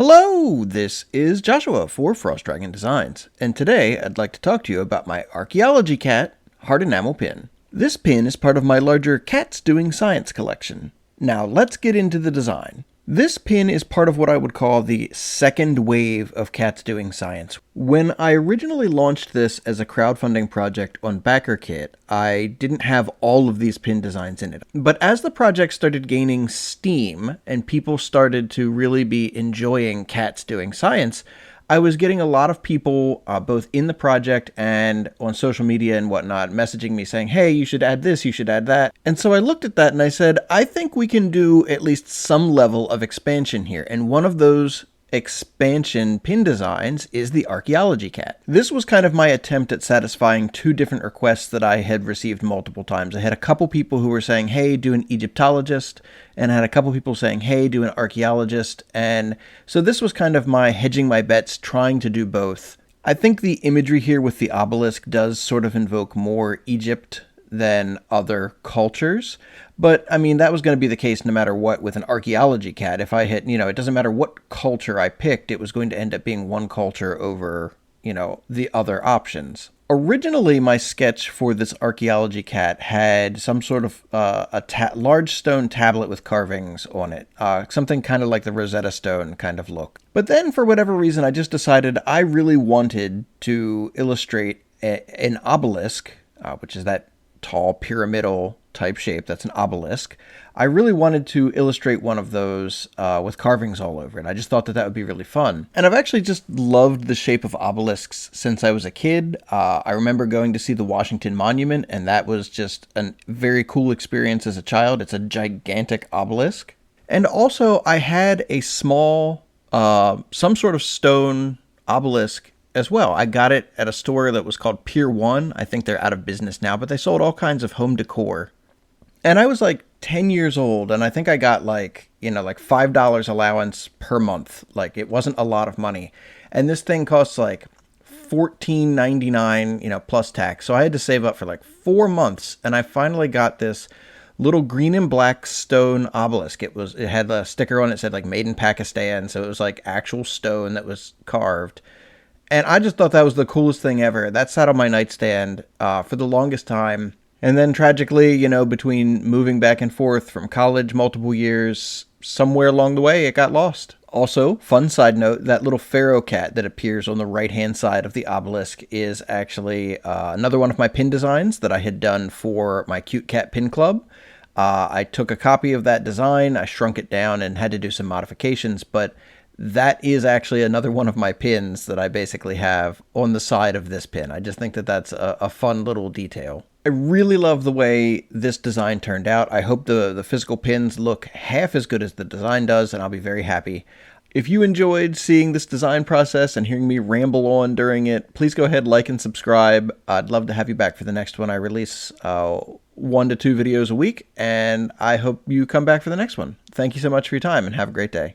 Hello, this is Joshua for Frost Dragon Designs, and today I'd like to talk to you about my Archeology cat hard enamel pin. This pin is part of my larger Cats Doing Science collection. Now let's get into the design. This pin is part of what I would call the second wave of Cats Doing Science. When I originally launched this as a crowdfunding project on Backerkit, I didn't have all of these pin designs in it. But as the project started gaining steam and people started to really be enjoying Cats Doing Science, I was getting a lot of people, both in the project and on social media and whatnot, messaging me saying, hey, you should add this, you should add that. And so I looked at that and I said, I think we can do at least some level of expansion here. And one of those expansion pin designs is the Archeology cat. This was kind of my attempt at satisfying two different requests that I had received multiple times. I had a couple people who were saying, hey, do an Egyptologist, and I had a couple people saying, hey, do an archaeologist. And so this was kind of my hedging my bets, trying to do both. I think the imagery here with the obelisk does sort of invoke more Egypt than other cultures. But, I mean, that was going to be the case no matter what with an Archeology cat. If I had, it doesn't matter what culture I picked, it was going to end up being one culture over, the other options. Originally, my sketch for this Archeology cat had some sort of large stone tablet with carvings on it. Something kind of like the Rosetta Stone kind of look. But then, for whatever reason, I just decided I really wanted to illustrate an obelisk, which is that tall pyramidal type shape. That's an obelisk. I really wanted to illustrate one of those with carvings all over it. I just thought that would be really fun. And I've actually just loved the shape of obelisks since I was a kid. I remember going to see the Washington Monument, and that was just a very cool experience as a child. It's a gigantic obelisk. And also I had a small, some sort of stone obelisk as well. I got it at a store that was called Pier 1. I think they're out of business now, but they sold all kinds of home decor. And I was like 10 years old, and I think I got like $5 allowance per month. Like, it wasn't a lot of money. And this thing costs like $14.99, plus tax. So I had to save up for like 4 months, and I finally got this little green and black stone obelisk. It had a sticker on it that said like made in Pakistan, so it was like actual stone that was carved. And I just thought that was the coolest thing ever. That sat on my nightstand for the longest time. And then tragically, between moving back and forth from college multiple years, somewhere along the way, it got lost. Also, fun side note, that little pharaoh cat that appears on the right-hand side of the obelisk is actually another one of my pin designs that I had done for my Cute Cat Pin Club. I took a copy of that design, I shrunk it down and had to do some modifications, but that is actually another one of my pins that I basically have on the side of this pin. I just think that that's a fun little detail. I really love the way this design turned out. I hope the physical pins look half as good as the design does, and I'll be very happy. If you enjoyed seeing this design process and hearing me ramble on during it, please go ahead, like and subscribe. I'd love to have you back for the next one. I release 1 to 2 videos a week, and I hope you come back for the next one. Thank you so much for your time, and have a great day.